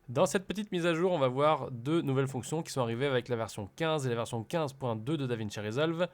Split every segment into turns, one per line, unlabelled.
Dans cette petite mise à jour, on va voir deux nouvelles fonctions qui sont arrivées avec la version 15 et la version 15.2 de DaVinci Resolve.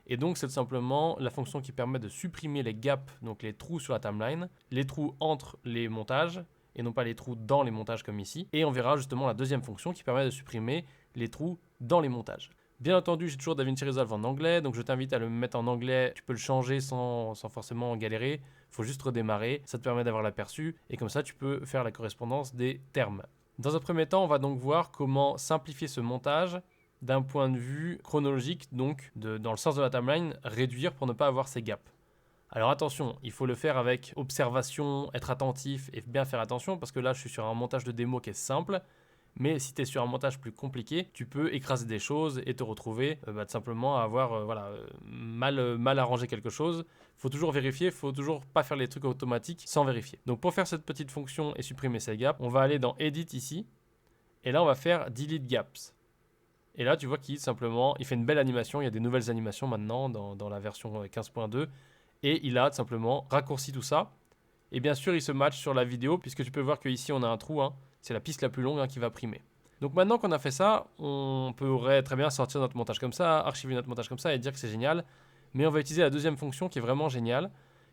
Et donc c'est tout simplement la fonction qui permet de supprimer les gaps, donc les trous sur la timeline, les trous entre les montages, et non pas les trous dans les montages comme ici. Et on verra justement la deuxième fonction qui permet de supprimer les trous dans les montages. Bien entendu, j'ai toujours DaVinci Resolve en anglais, donc je t'invite à le mettre en anglais. Tu peux le changer sans forcément galérer. Il faut juste redémarrer, ça te permet d'avoir l'aperçu, et comme ça tu peux faire la correspondance des termes. Dans un premier temps, on va donc voir comment simplifier ce montage d'un point de vue chronologique, donc dans le sens de la timeline, réduire pour ne pas avoir ces gaps. Alors attention, il faut le faire avec observation, être attentif et bien faire attention, parce que là je suis sur un montage de démo qui est simple, mais si tu es sur un montage plus compliqué, tu peux écraser des choses et te retrouver tout simplement à avoir mal arrangé quelque chose. Il faut toujours vérifier, il faut toujours pas faire les trucs automatiques sans vérifier. Donc pour faire cette petite fonction et supprimer ces gaps, on va aller dans Edit ici, et là on va faire Delete Gaps. Et là tu vois qu'il simplement, il fait une belle animation, il y a des nouvelles animations maintenant dans la version 15.2, et il a tout simplement raccourci tout ça. Et bien sûr il se match sur la vidéo, puisque tu peux voir qu'ici on a un trou, c'est la piste la plus longue qui va primer. Donc maintenant qu'on a fait ça, on pourrait très bien sortir notre montage comme ça, archiver notre montage comme ça et dire que c'est génial. Mais on va utiliser la deuxième fonction qui est vraiment géniale,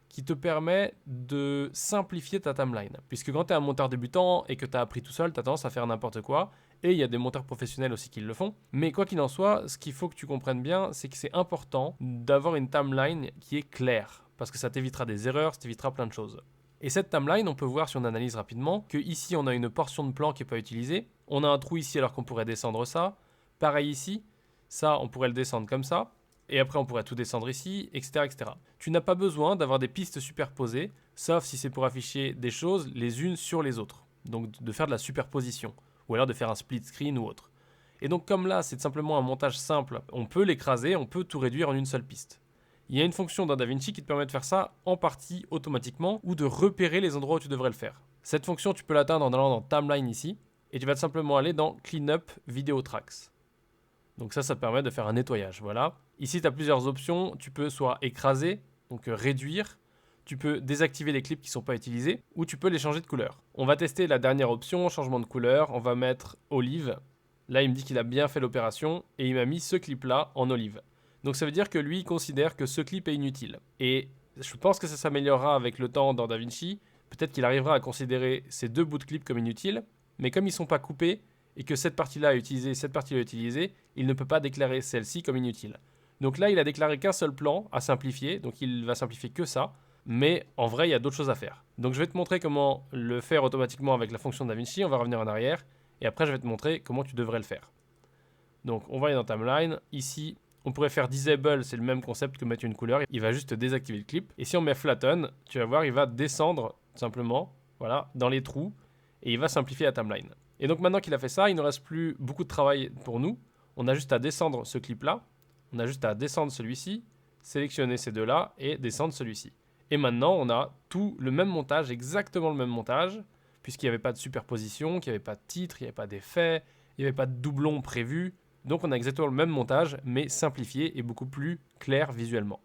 qui te permet de simplifier ta timeline. Puisque quand tu es un monteur débutant et que tu as appris tout seul, tu as tendance à faire n'importe quoi. Et il y a des monteurs professionnels aussi qui le font. Mais quoi qu'il en soit, ce qu'il faut que tu comprennes bien, c'est que c'est important d'avoir une timeline qui est claire. Parce que ça t'évitera des erreurs, ça t'évitera plein de choses. Et cette timeline, on peut voir si on analyse rapidement que ici on a une portion de plan qui n'est pas utilisée. On a un trou ici alors qu'on pourrait descendre ça. Pareil ici, ça on pourrait le descendre comme ça. Et après on pourrait tout descendre ici, etc. etc. Tu n'as pas besoin d'avoir des pistes superposées, sauf si c'est pour afficher des choses les unes sur les autres. Donc de faire de la superposition, ou alors de faire un split screen ou autre. Et donc comme là c'est simplement un montage simple, on peut l'écraser, on peut tout réduire en une seule piste. Il y a une fonction dans DaVinci qui te permet de faire ça en partie automatiquement ou de repérer les endroits où tu devrais le faire. Cette fonction, tu peux l'atteindre en allant dans Timeline ici et tu vas simplement aller dans Cleanup Video Tracks. Donc ça te permet de faire un nettoyage. Voilà. Ici, tu as plusieurs options. Tu peux soit écraser, donc réduire. Tu peux désactiver les clips qui ne sont pas utilisés ou tu peux les changer de couleur. On va tester la dernière option, changement de couleur. On va mettre olive. Là, il me dit qu'il a bien fait l'opération et il m'a mis ce clip-là en olive. Donc ça veut dire que lui, il considère que ce clip est inutile. Et je pense que ça s'améliorera avec le temps dans DaVinci. Peut-être qu'il arrivera à considérer ces deux bouts de clip comme inutiles. Mais comme ils ne sont pas coupés et que cette partie-là est utilisée, cette partie-là est utilisée, il ne peut pas déclarer celle-ci comme inutile. Donc là, il a déclaré qu'un seul plan à simplifier. Donc il va simplifier que ça. Mais en vrai, il y a d'autres choses à faire. Donc je vais te montrer comment le faire automatiquement avec la fonction DaVinci. On va revenir en arrière. Et après, je vais te montrer comment tu devrais le faire. Donc on va aller dans Timeline. Ici, on pourrait faire Disable, c'est le même concept que mettre une couleur. Il va juste désactiver le clip. Et si on met Flatten, tu vas voir, il va descendre simplement, voilà, dans les trous. Et il va simplifier la timeline. Et donc maintenant qu'il a fait ça, il ne reste plus beaucoup de travail pour nous. On a juste à descendre ce clip-là. On a juste à descendre celui-ci, sélectionner ces deux-là et descendre celui-ci. Et maintenant, on a tout le même montage, exactement le même montage, puisqu'il n'y avait pas de superposition, qu'il n'y avait pas de titre, il n'y avait pas d'effet, il n'y avait pas de doublon prévu. Donc on a exactement le même montage, mais simplifié et beaucoup plus clair visuellement.